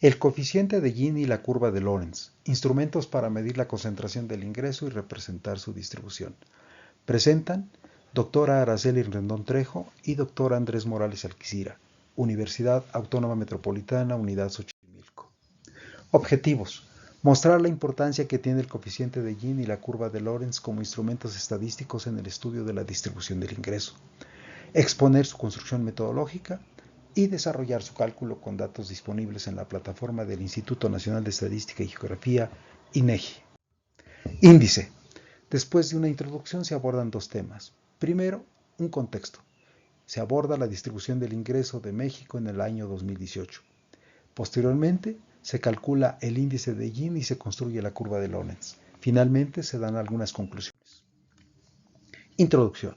El coeficiente de Gini y la curva de Lorentz, instrumentos para medir la concentración del ingreso y representar su distribución. Presentan doctora Araceli Rendón Trejo y doctor Andrés Morales Alquicira, Universidad Autónoma Metropolitana, Unidad Xochimilco. Objetivos. Mostrar la importancia que tiene el coeficiente de Gini y la curva de Lorentz como instrumentos estadísticos en el estudio de la distribución del ingreso. Exponer su construcción metodológica y desarrollar su cálculo con datos disponibles en la plataforma del Instituto Nacional de Estadística y Geografía, INEGI. Índice. Después de una introducción se abordan dos temas. Primero, un contexto. Se aborda la distribución del ingreso de México en el año 2018. Posteriormente, se calcula el índice de Gini y se construye la curva de Lorentz. Finalmente, se dan algunas conclusiones. Introducción.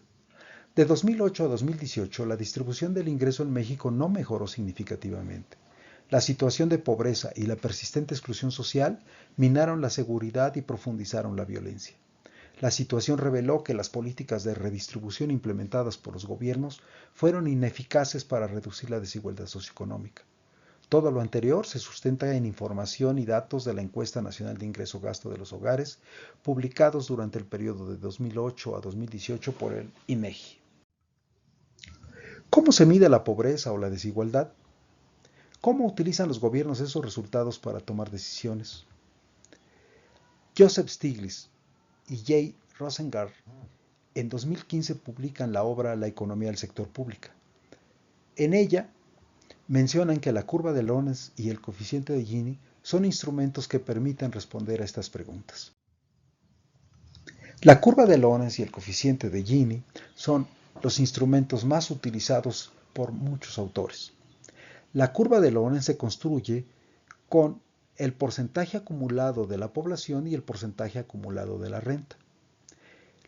De 2008 a 2018, la distribución del ingreso en México no mejoró significativamente. La situación de pobreza y la persistente exclusión social minaron la seguridad y profundizaron la violencia. La situación reveló que las políticas de redistribución implementadas por los gobiernos fueron ineficaces para reducir la desigualdad socioeconómica. Todo lo anterior se sustenta en información y datos de la Encuesta Nacional de Ingreso-Gasto de los Hogares, publicados durante el periodo de 2008 a 2018 por el INEGI. ¿Cómo se mide la pobreza o la desigualdad? ¿Cómo utilizan los gobiernos esos resultados para tomar decisiones? Joseph Stiglitz y Jay Rosengart en 2015 publican la obra La economía del sector público. En ella mencionan que la curva de Lorentz y el coeficiente de Gini son instrumentos que permiten responder a estas preguntas. La curva de Lorentz y el coeficiente de Gini son los instrumentos más utilizados por muchos autores. La curva de Lorentz se construye con el porcentaje acumulado de la población y el porcentaje acumulado de la renta.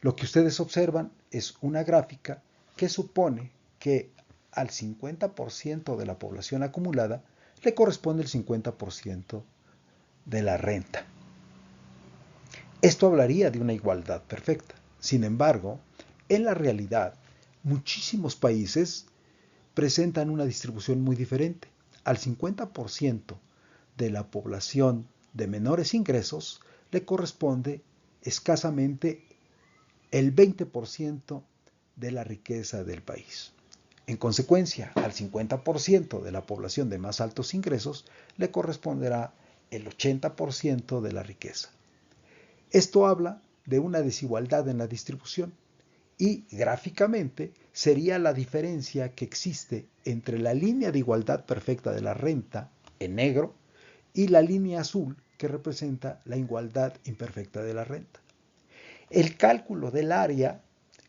Lo que ustedes observan es una gráfica que supone que al 50% de la población acumulada le corresponde el 50% de la renta. Esto hablaría de una igualdad perfecta. Sin embargo, en la realidad, muchísimos países presentan una distribución muy diferente. Al 50% de la población de menores ingresos le corresponde escasamente el 20% de la riqueza del país. En consecuencia, al 50% de la población de más altos ingresos le corresponderá el 80% de la riqueza. Esto habla de una desigualdad en la distribución y gráficamente sería la diferencia que existe entre la línea de igualdad perfecta de la renta en negro y la línea azul que representa la igualdad imperfecta de la renta. El cálculo del área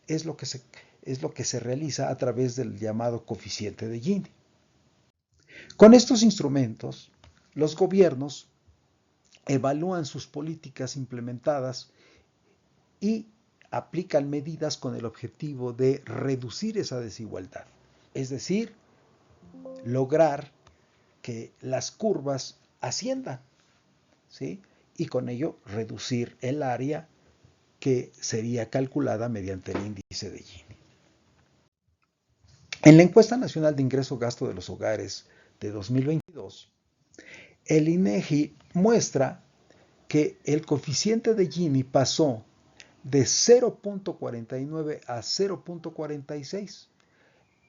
es lo que se realiza a través del llamado coeficiente de Gini. Con estos instrumentos, los gobiernos evalúan sus políticas implementadas y aplican medidas con el objetivo de reducir esa desigualdad, es decir, lograr que las curvas asciendan, ¿sí? Y con ello reducir el área que sería calculada mediante el índice de Gini. En la Encuesta Nacional de Ingreso-Gasto de los Hogares de 2022, el INEGI muestra que el coeficiente de Gini pasó de 0.49 a 0.46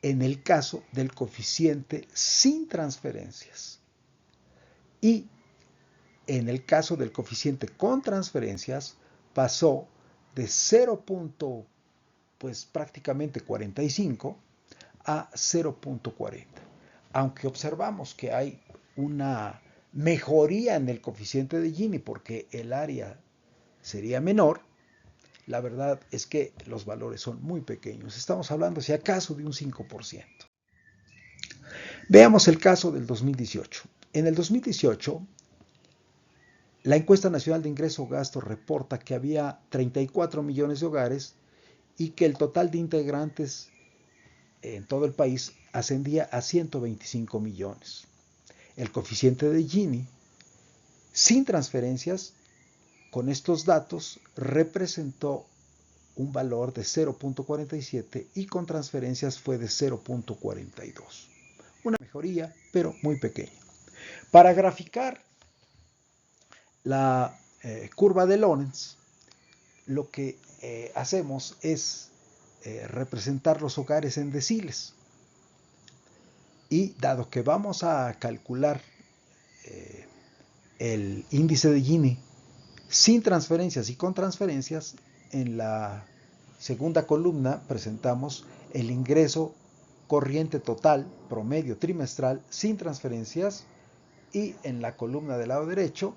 en el caso del coeficiente sin transferencias. Y en el caso del coeficiente con transferencias pasó de 0. Pues prácticamente 45 a 0.40. Aunque observamos que hay una mejoría en el coeficiente de Gini porque el área sería menor, la verdad es que los valores son muy pequeños. Estamos hablando, si acaso, de un 5%. Veamos el caso del 2018. En el 2018, la Encuesta Nacional de Ingreso-Gasto reporta que había 34 millones de hogares y que el total de integrantes en todo el país ascendía a 125 millones. El coeficiente de Gini, sin transferencias, con estos datos representó un valor de 0.47 y con transferencias fue de 0.42. Una mejoría, pero muy pequeña. Para graficar la curva de Lorentz, lo que hacemos es representar los hogares en deciles. Y dado que vamos a calcular el índice de Gini sin transferencias y con transferencias, en la segunda columna presentamos el ingreso corriente total promedio trimestral sin transferencias, y en la columna del lado derecho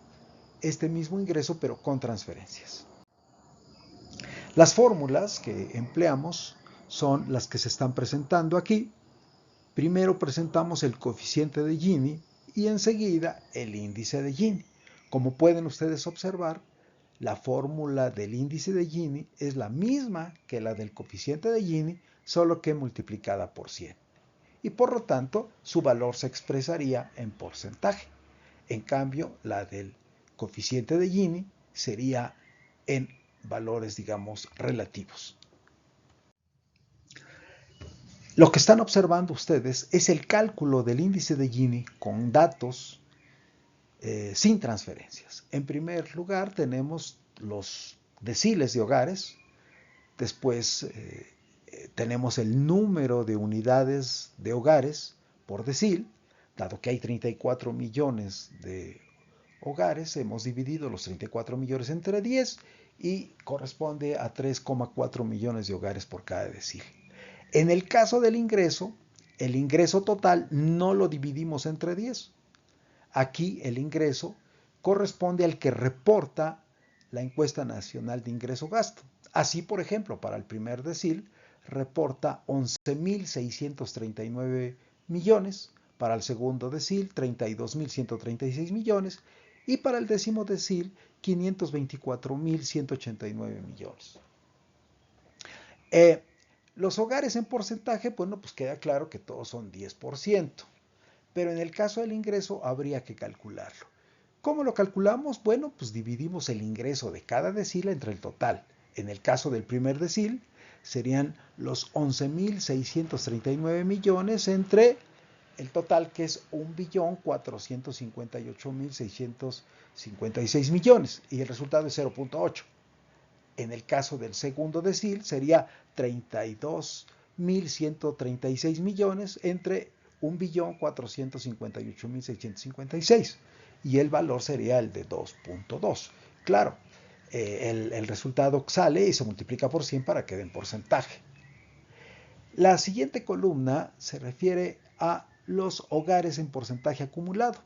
este mismo ingreso pero con transferencias. Las fórmulas que empleamos son las que se están presentando aquí. Primero presentamos el coeficiente de Gini y enseguida el índice de Gini. Como pueden ustedes observar, la fórmula del índice de Gini es la misma que la del coeficiente de Gini, solo que multiplicada por 100. Y por lo tanto, su valor se expresaría en porcentaje. En cambio, la del coeficiente de Gini sería en valores, digamos, relativos. Lo que están observando ustedes es el cálculo del índice de Gini con datos sin transferencias. En primer lugar tenemos los deciles de hogares, después tenemos el número de unidades de hogares por decil. Dado que hay 34 millones de hogares, hemos dividido los 34 millones entre 10 y corresponde a 3,4 millones de hogares por cada decil. En el caso del ingreso, el ingreso total no lo dividimos entre 10. Aquí el ingreso corresponde al que reporta la encuesta nacional de ingreso-gasto. Así, por ejemplo, para el primer decil reporta 11.639 millones, para el segundo decil 32.136 millones y para el décimo decil 524.189 millones. Los hogares en porcentaje, bueno, pues queda claro que todos son 10%, pero en el caso del ingreso habría que calcularlo. ¿Cómo lo calculamos? Bueno, pues dividimos el ingreso de cada decil entre el total. En el caso del primer decil serían los 11.639 millones entre el total, que es 1.458.656 millones, y el resultado es 0.8. En el caso del segundo decil sería 32.136 millones entre 1.458.656 y el valor sería el de 2.2. Claro, el resultado sale y se multiplica por 100 para que den porcentaje. La siguiente columna se refiere a los hogares en porcentaje acumulado.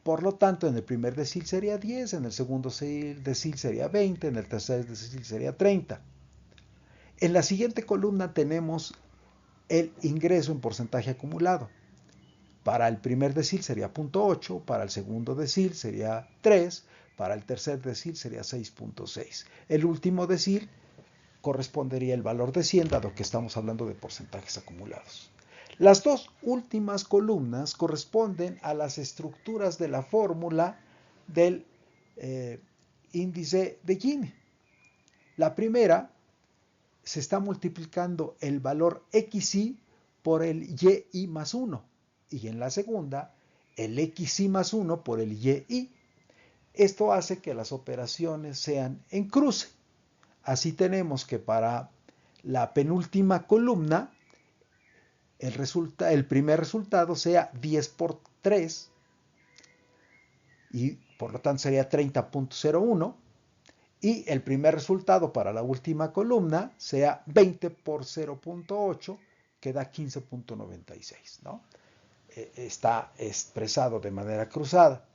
Por lo tanto, en el primer decil sería 10, en el segundo decil sería 20, en el tercer decil sería 30. En la siguiente columna tenemos el ingreso en porcentaje acumulado. Para el primer decil sería 0.8, para el segundo decil sería 3, para el tercer decil sería 6.6. El último decil correspondería el valor de 100, dado que estamos hablando de porcentajes acumulados. Las dos últimas columnas corresponden a las estructuras de la fórmula del índice de Gini. La primera, se está multiplicando el valor XI por el YI más 1. Y en la segunda, el XI más 1 por el YI. Esto hace que las operaciones sean en cruce. Así tenemos que para la penúltima columna, el primer resultado sea 10 por 3 y por lo tanto sería 30.01, y el primer resultado para la última columna sea 20 por 0.8, que da 15.96, ¿no? Está expresado de manera cruzada.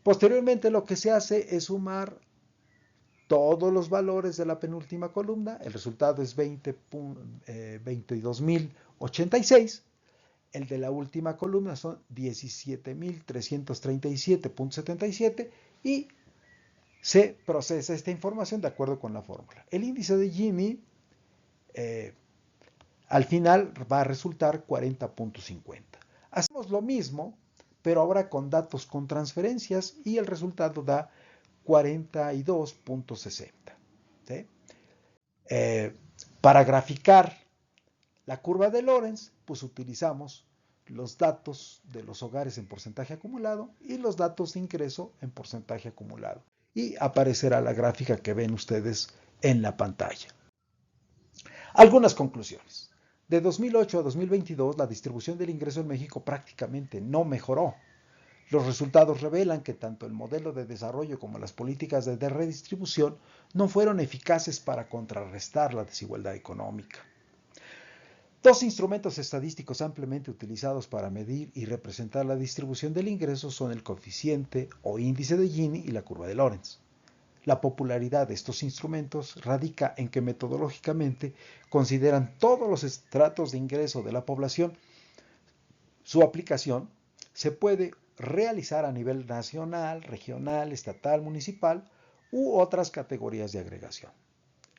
Posteriormente lo que se hace es sumar todos los valores de la penúltima columna. El resultado es 22.086. El de la última columna son 17.337.77 y se procesa esta información de acuerdo con la fórmula. El índice de Gini al final va a resultar 40.50. Hacemos lo mismo, pero ahora con datos con transferencias y el resultado da 42.60. ¿Sí? Para graficar la curva de Lorentz, pues utilizamos los datos de los hogares en porcentaje acumulado y los datos de ingreso en porcentaje acumulado. Y aparecerá la gráfica que ven ustedes en la pantalla. Algunas conclusiones. De 2008 a 2022, la distribución del ingreso en México prácticamente no mejoró. Los resultados revelan que tanto el modelo de desarrollo como las políticas de redistribución no fueron eficaces para contrarrestar la desigualdad económica. Dos instrumentos estadísticos ampliamente utilizados para medir y representar la distribución del ingreso son el coeficiente o índice de Gini y la curva de Lorenz. La popularidad de estos instrumentos radica en que metodológicamente consideran todos los estratos de ingreso de la población. Su aplicación se puede realizar a nivel nacional, regional, estatal, municipal u otras categorías de agregación.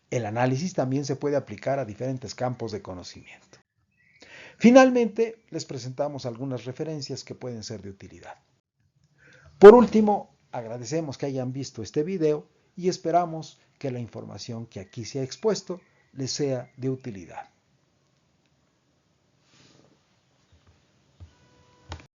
El análisis también se puede aplicar a diferentes campos de conocimiento. Finalmente, les presentamos algunas referencias que pueden ser de utilidad. Por último, agradecemos que hayan visto este video y esperamos que la información que aquí se ha expuesto les sea de utilidad.